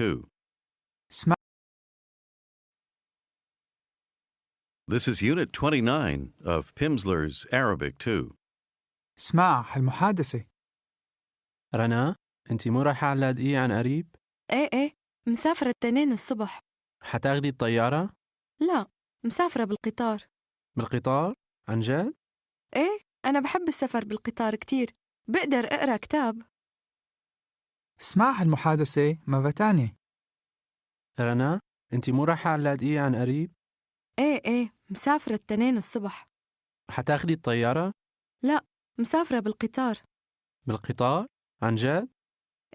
2. اسمع This is Unit 29 of Pimsleur's Arabic 2. اسمع المحادثة. رنا، أنتِ مو رايحة على اللاذقية عن قريب؟ ايه مسافرة التنين الصبح. حتاخدي الطيارة؟ لا، مسافرة بالقطار. بالقطار؟ عن جد؟ ايه، أنا بحب السفر بالقطار كتير، بقدر أقرأ كتاب. اسمع المحادثة مرة تانية. رنا، أنتِ مو رايحة على اللاذقية عن قريب؟ ايه مسافرة التنين الصبح. حتاخدي الطيارة؟ لا، مسافرة بالقطار. بالقطار؟ عن جد؟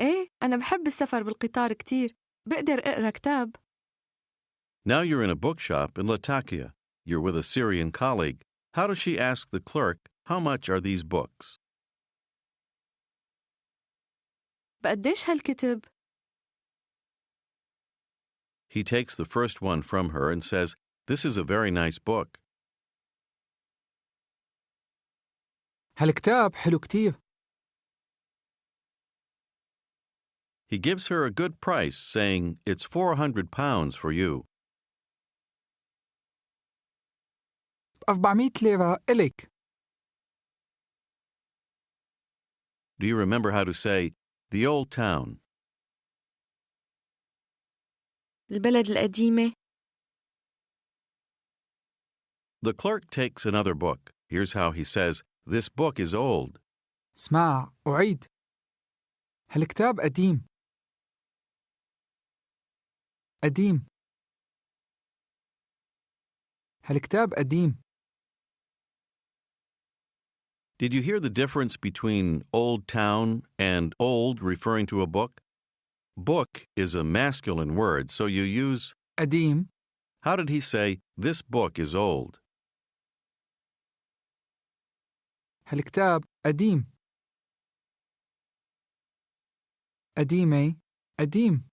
ايه، أنا بحب السفر بالقطار كتير، بقدر أقرأ كتاب. Now you're in a bookshop in Latakia. You're with a Syrian colleague. How does she ask the clerk, how much are these books? بقديش هالكتب؟ He takes the first one from her and says, "This is a very nice book." هالكتاب حلو كتير. He gives her a good price, saying, "It's £400 for you." 400 ليرة إلك. Do you remember how to say, "The old town"? البلد القديمة. The clerk takes another book. Here's how he says, "This book is old." اسمع أعيد. هالكتاب قديم. قديم. هالكتاب قديم. Did you hear the difference between old town and old referring to a book? Book is a masculine word, so you use, قديم. how did he say, "This book is old"? هالكتاب قديم. قديمة. قديم.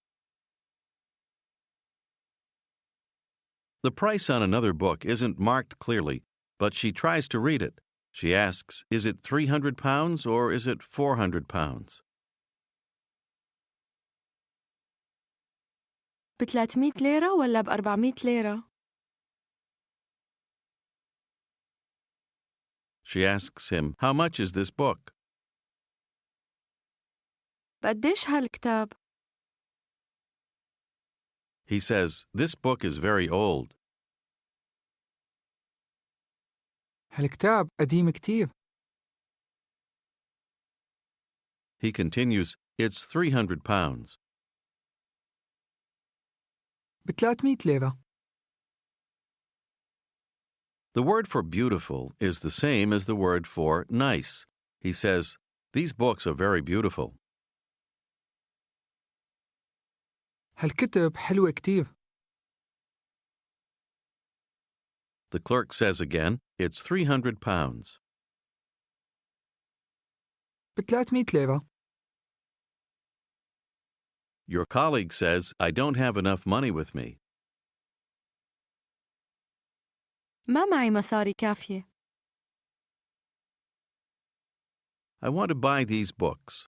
The price on another book isn't marked clearly, but she tries to read it. She asks, "Is it £300 or is it £400? ب300 ليرة ولا ب400 ليرة؟ She asks him, "How much is this book?" بقديش هالكتاب؟ He says, "This book is very old." هالكتاب قديم كتير. He continues, "It's £300. ب300 ليرة. The word for beautiful is the same as the word for nice. He says, "These books are very beautiful." هالكتب حلوة كتير. The clerk says again, "It's £300. ب300 ليرة. Your colleague says, "I don't have enough money with me." ما معي مصاري كافية. I want to buy these books.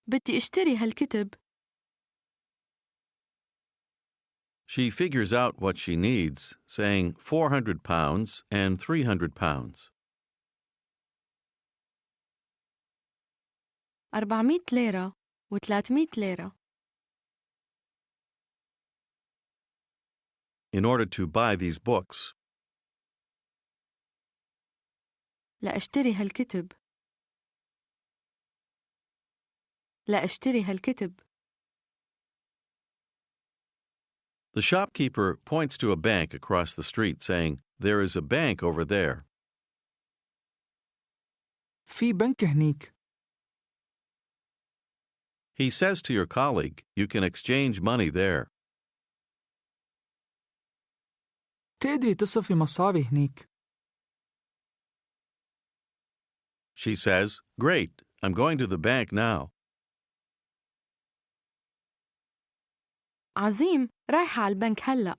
بدي اشتري هالكتب. She figures out what she needs, saying £400 and £300. 400 ليرة و300 ليرة. In order to buy these books, لأشتري هالكتب. لأشتري هالكتب. the shopkeeper points to a bank across the street, saying, "There is a bank over there." في بنك هنيك. He says to your colleague, "You can exchange money there." تقدري تصرفي مصاري هنيك. She says, "Great, I'm going to the bank now." عظيم، رايحة على البنك هلأ.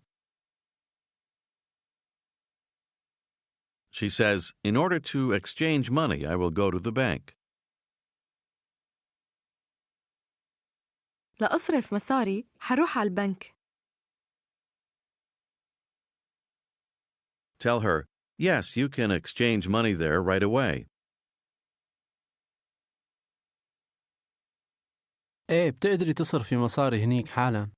She says, "In order to exchange money, I will go to the bank." لأصرف مصاري حروح على البنك. Tell her, yes, you can exchange money there right away. إيه بتقدري تصرفي مصاري هنيك حالا.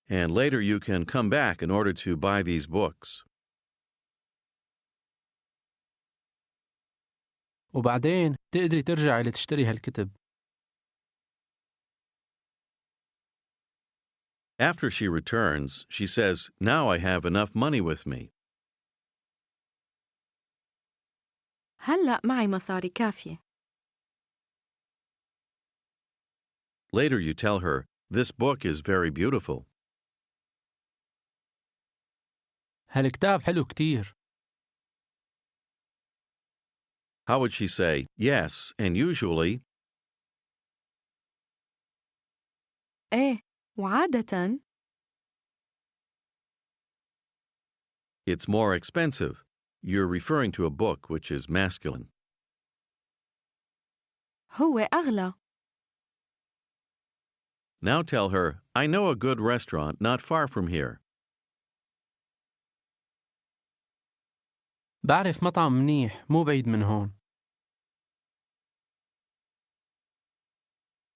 And later you can come back in order to buy these books. وبعدين تقدري ترجعي لتشتري هالكتب. After she returns, she says, now I have enough money with me. هلأ معي مصاري كافية. Later you tell her, this book is very beautiful. هالكتاب حلو كتير. How would she say, yes, and usually, إيه وعادة it's more expensive. You're referring to a book which is masculine. هو أغلى. Now tell her, I know a good restaurant not far from here. بعرف مطعم منيح مو بعيد من هون.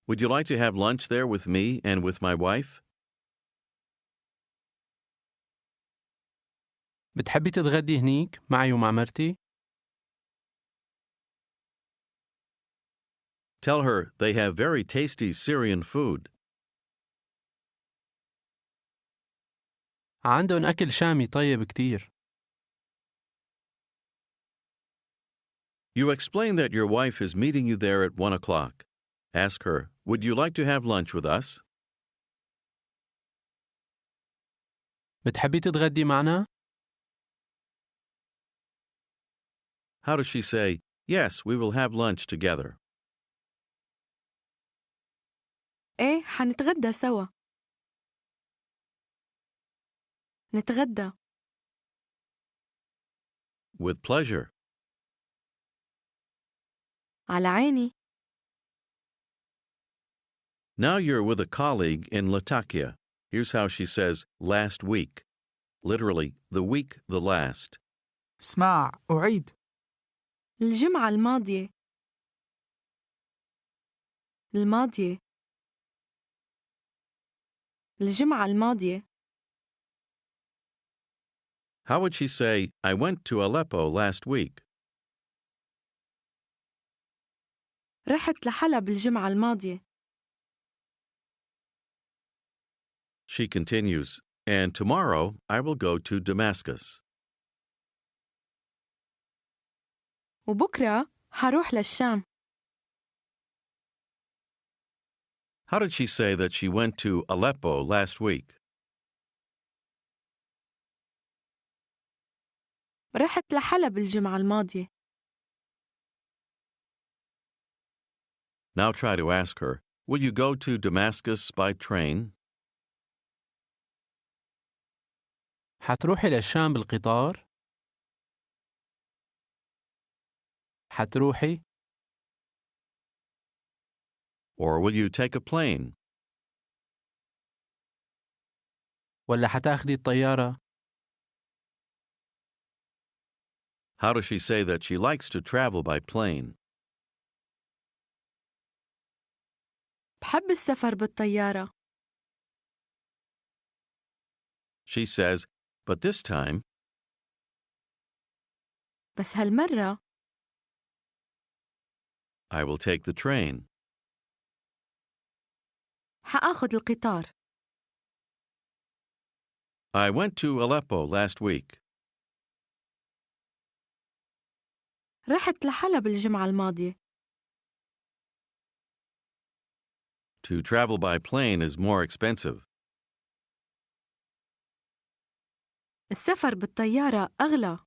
Would you like to have lunch there with me and with my wife? بتحبي تتغدي هنيك معي ومع مرتي؟ Tell her they have very tasty Syrian food. عندهم أكل شامي طيب كتير. You explain that your wife is meeting you there at 1 o'clock. Ask her, would you like to have lunch with us? بتحبي تتغدي معنا؟ How does she say, yes, we will have lunch together? إيه حنتغدى سوا. نتغدى. With pleasure. على عيني. Now you're with a colleague in Latakia. Here's how she says last week. Literally, the week the last. اسمع أعيد. الجمعة الماضية. الماضية. الجمعة الماضية. How would she say, I went to Aleppo last week? رحت لحلب الجمعة الماضية. She continues, and tomorrow I will go to Damascus. وبكرة حروح للشام. How did she say that she went to Aleppo last week? رحت لحلب الجمعة الماضية. Now try to ask her, will you go to Damascus by train? حتروحي للشام بالقطار؟ حتروحي؟ Or will you take a plane? ولا حتاخدي الطيارة؟ How does she say that she likes to travel by plane? بحب السفر بالطيارة. She says, but this time, بس هالمرة I will take the train. حآخد القطار. I went to Aleppo last week. رحت لحلب الجمعة الماضية. To travel by plane is more expensive. السفر بالطيارة أغلى.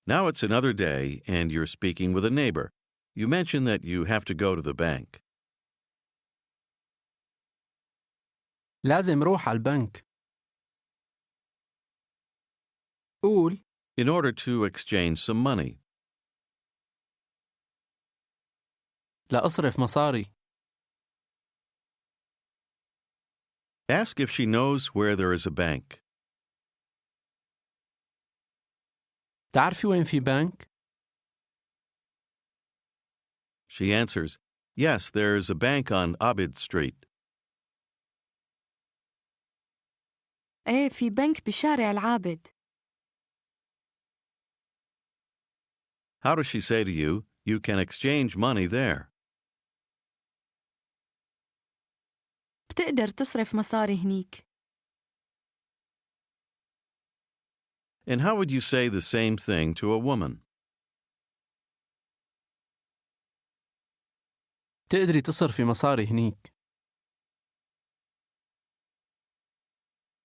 Now it's another day and you're speaking with a neighbor. You mention that you have to go to the bank. لازم روح على البنك. قول In order to exchange some money. لا أصرف مصاري. Ask if she knows where there is a bank. تعرفي وين في بنك؟ She answers, yes, there's a bank on Abid Street. إيه في بنك بشارع العابد. How does she say to you, you can exchange money there? بتقدر تصرف مصاري هنيك. And how would you say the same thing to a woman? تقدري تصرفي مصاري هنيك.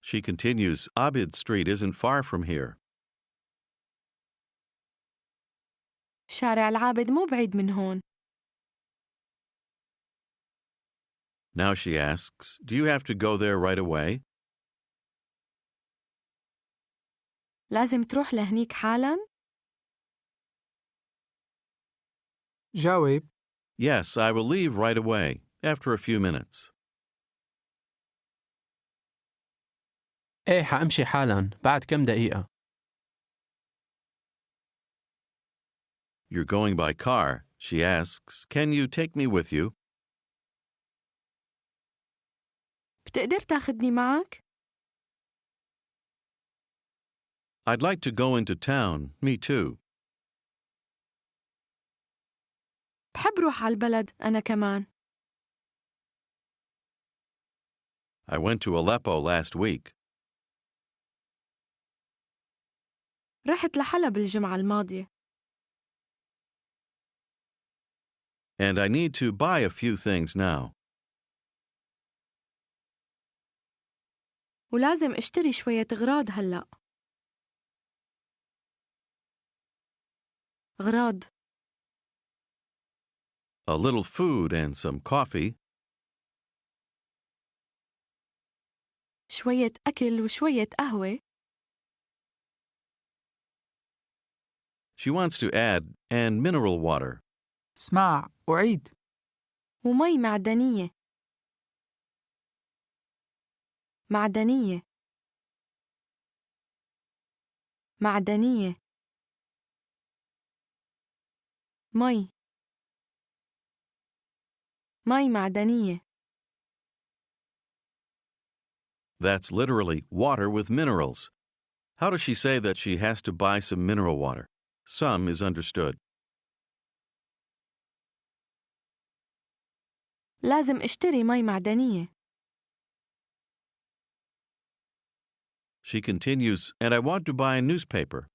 She continues, Abid Street isn't far from here. شارع العابد مو بعيد من هون. Now she asks, do you have to go there right away? لازم تروح لهنيك حالاً؟ جاوب. Yes, I will leave right away, after a few minutes. إيه حأمشي حالاً بعد كم دقيقة. You're going by car. She asks, can you take me with you? بتقدر تاخدني معك؟ I'd like to go into town. Me too. بحب روح على البلد أنا كمان. I went to Aleppo last week. رحت لحلب الجمعة الماضية. And I need to buy a few things now. ولازم اشتري شوية أغراض هلأ. أغراض. A little food and some coffee. شوية أكل وشوية قهوة. She wants to add, and mineral water. اسمع أعيد. ومي معدنية. معدنية. معدنية. مي. مي معدنية. That's literally water with minerals. How does she say that she has to buy some mineral water? Some is understood. لازم اشتري مي معدنية. She continues, and I want to buy a newspaper.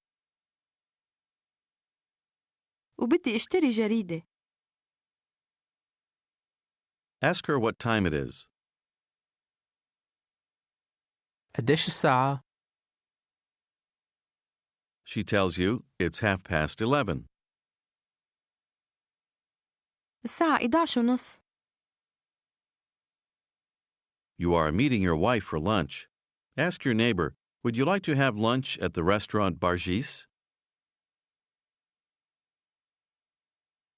وبدي اشتري جريدة. Ask her what time it is. قديش الساعة؟ She tells you it's 11:30. الساعة 11:30. You are meeting your wife for lunch. Ask your neighbor, would you like to have lunch at the restaurant Bargis?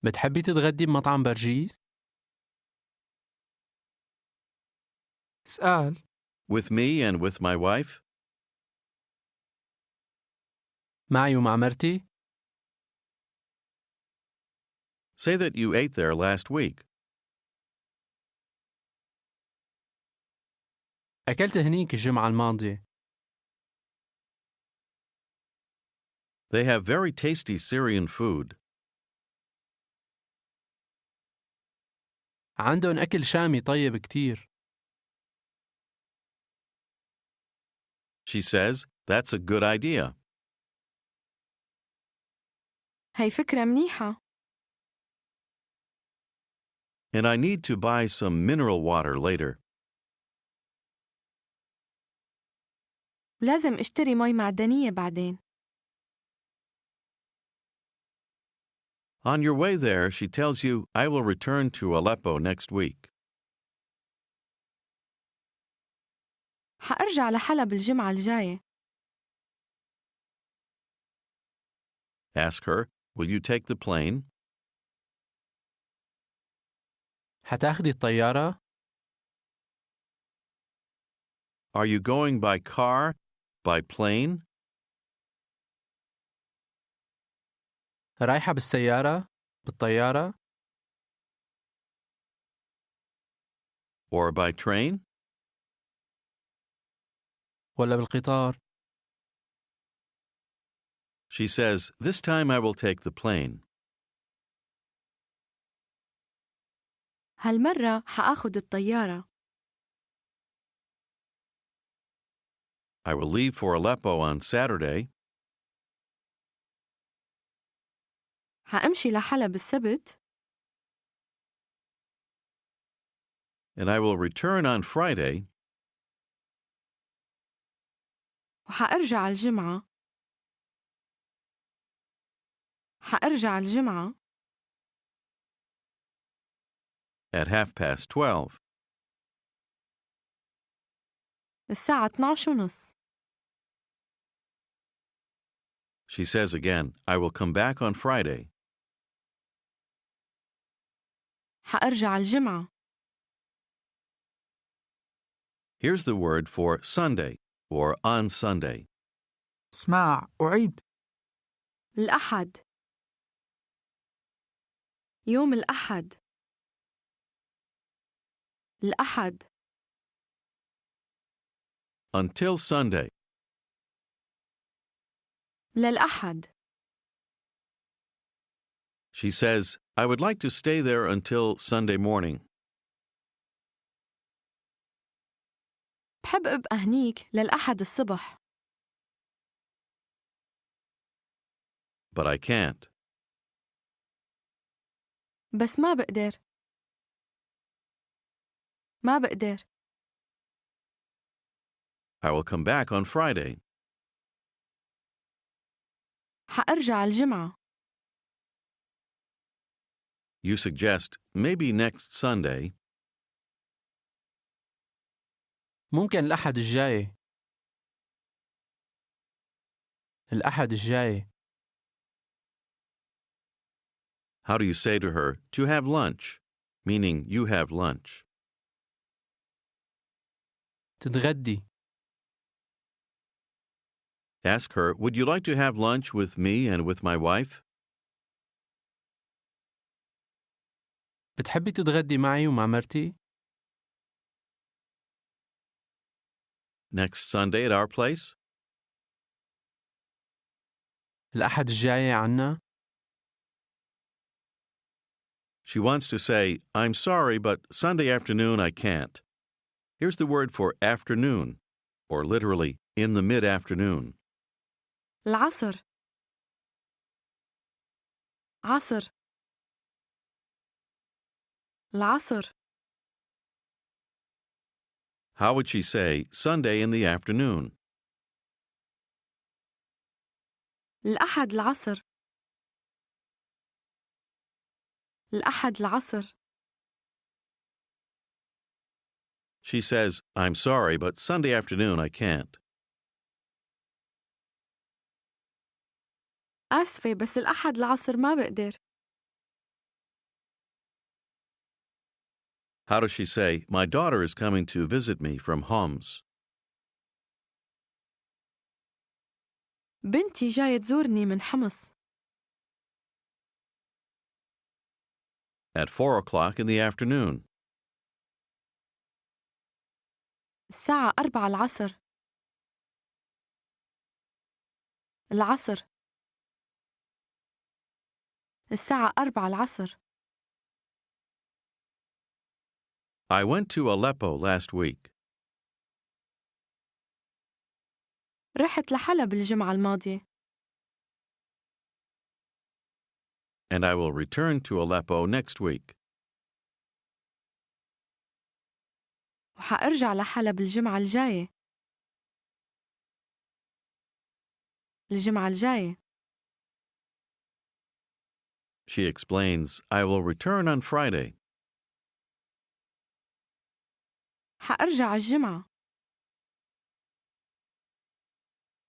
بتحبي تتغدي بمطعم برجيز؟ اسأل. With me and with my wife? معي ومع مرتي؟ Say that you ate there last week. أكلت هنيك الجمعة الماضية. They have very tasty Syrian food. عندهم أكل شامي طيب كتير. She says, that's a good idea. هاي فكرة منيحة. And I need to buy some mineral water later. ولازم اشتري مي معدنية بعدين. On your way there, she tells you, I will return to Aleppo next week. حأرجع لحلب الجمعة الجاية. Ask her, will you take the plane? حتاخدي الطيارة؟ Are you going by car, by plane, رايحة بالسيارة؟ بالطيارة؟ or by train? ولا بالقطار؟ She says, "This time I will take the plane." هالمرة حآخد الطيارة. I will leave for Aleppo on Saturday. حأمشي لحلب السبت. And I will return on Friday. وحأرجع الجمعة. حأرجع الجمعة. At 12:30. الساعة 12:30. She says again, "I will come back on Friday." حأرجع الجمعة. Here's the word for Sunday or on Sunday. اسمع أعيد. الأحد. يوم الأحد. الأحد. Until Sunday. للأحد. She says, "I would like to stay there until Sunday morning." بحب أبقى هنيك للأحد الصبح. But I can't. بس ما بقدر. ما بقدر. I will come back on Friday. حأرجع الجمعة. You suggest, maybe next Sunday. ممكن الأحد الجاي. الأحد الجاي. How do you say to her, "to have lunch," meaning you have lunch? تتغدي. Ask her, "Would you like to have lunch with me and with my wife?" بتحبي تتغدي معي ومع مرتي؟ Next Sunday at our place? الأحد الجاي عنا؟ She wants to say, "I'm sorry, but Sunday afternoon I can't." Here's the word for afternoon, or literally, in the mid-afternoon. العصر. عصر. العصر. How would she say Sunday in the afternoon? الأحد العصر. الأحد العصر. She says, "I'm sorry, but Sunday afternoon I can't." آسفة بس الأحد العصر ما بقدر. How does she say, "My daughter is coming to visit me from Homs"? بنتي جاية تزورني من حمص. At 4:00 in the afternoon. الساعة 4 العصر. العصر. الساعة 4 العصر. I went to Aleppo last week. رحت لحلب الجمعة الماضية. And I will return to Aleppo next week. وحأرجع لحلب الجمعة الجاية. الجمعة الجاية. She explains, "I will return on Friday." حأرجع الجمعة.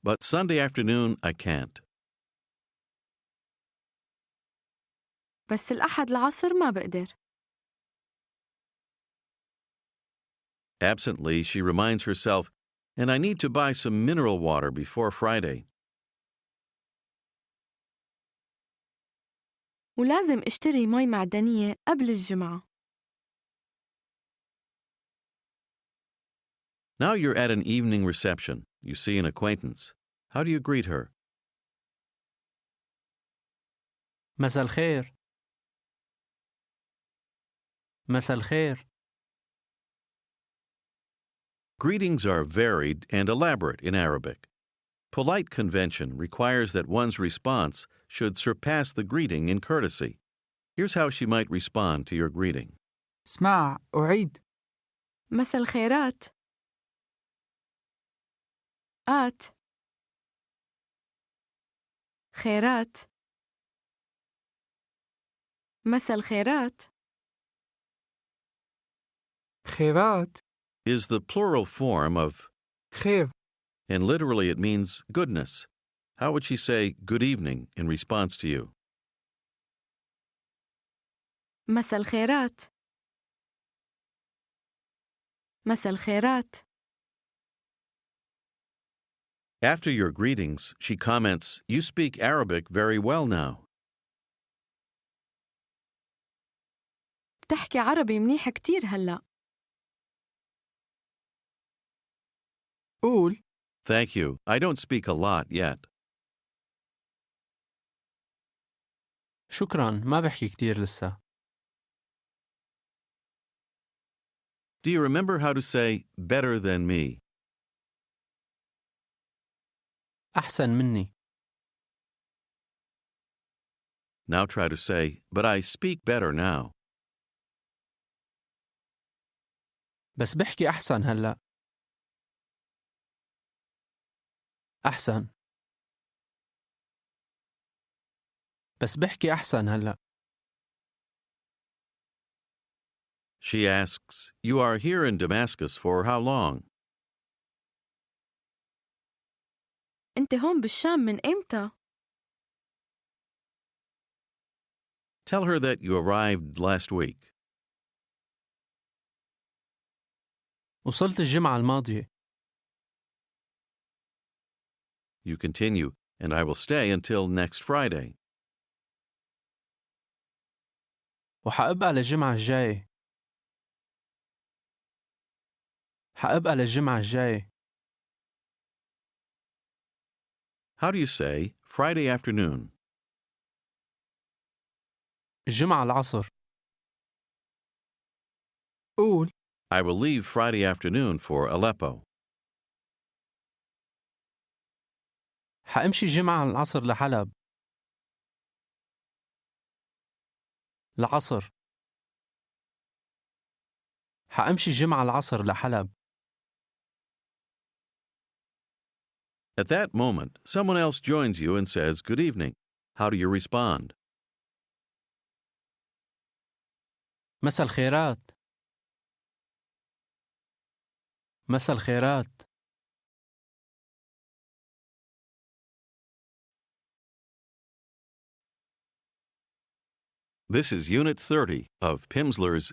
But Sunday afternoon I can't. بس الأحد العصر ما بقدر. Absently, she reminds herself, and I need to buy some mineral water before Friday. ولازم اشتري مي معدنية قبل الجمعة. Now you're at an evening reception. You see an acquaintance. How do you greet her? مساء الخير. مساء الخير. Greetings are varied and elaborate in Arabic. Polite convention requires that one's response should surpass the greeting in courtesy. Here's how she might respond to your greeting. اسمع أعيد. مساء الخيرات. آت. خيرات. مساء الخيرات. خيرات. Is the plural form of خير. and literally it means goodness. How would she say good evening in response to you? مساء الخيرات. مساء الخيرات. After your greetings, she comments, "You speak Arabic very well now." بتحكي عربي منيح كتير هلأ. قول. Thank you. I don't speak a lot yet. شكراً، ما بحكي كتير لسه. Do you remember how to say better than me? أحسن مني. Now try to say, but I speak better now. بس بحكي أحسن هلأ. أحسن. بس بحكي أحسن هلأ. She asks, "You are here in Damascus for how long?" أنت هون بالشام من إمتى؟ Tell her that you arrived last week. وصلت الجمعة الماضية. You continue, and I will stay until next Friday. وحأبقى للجمعة الجاية. حأبقى للجمعة الجاية. How do you say Friday afternoon? الجمعة العصر. قول. I will leave Friday afternoon for Aleppo. حأمشي جمعة العصر لحلب. العصر. حأمشي جمعة العصر لحلب. At that moment, someone else joins you and says, "Good evening." How do you respond? مساء الخيرات. مساء الخيرات. This is Unit 30 of Pimsleur's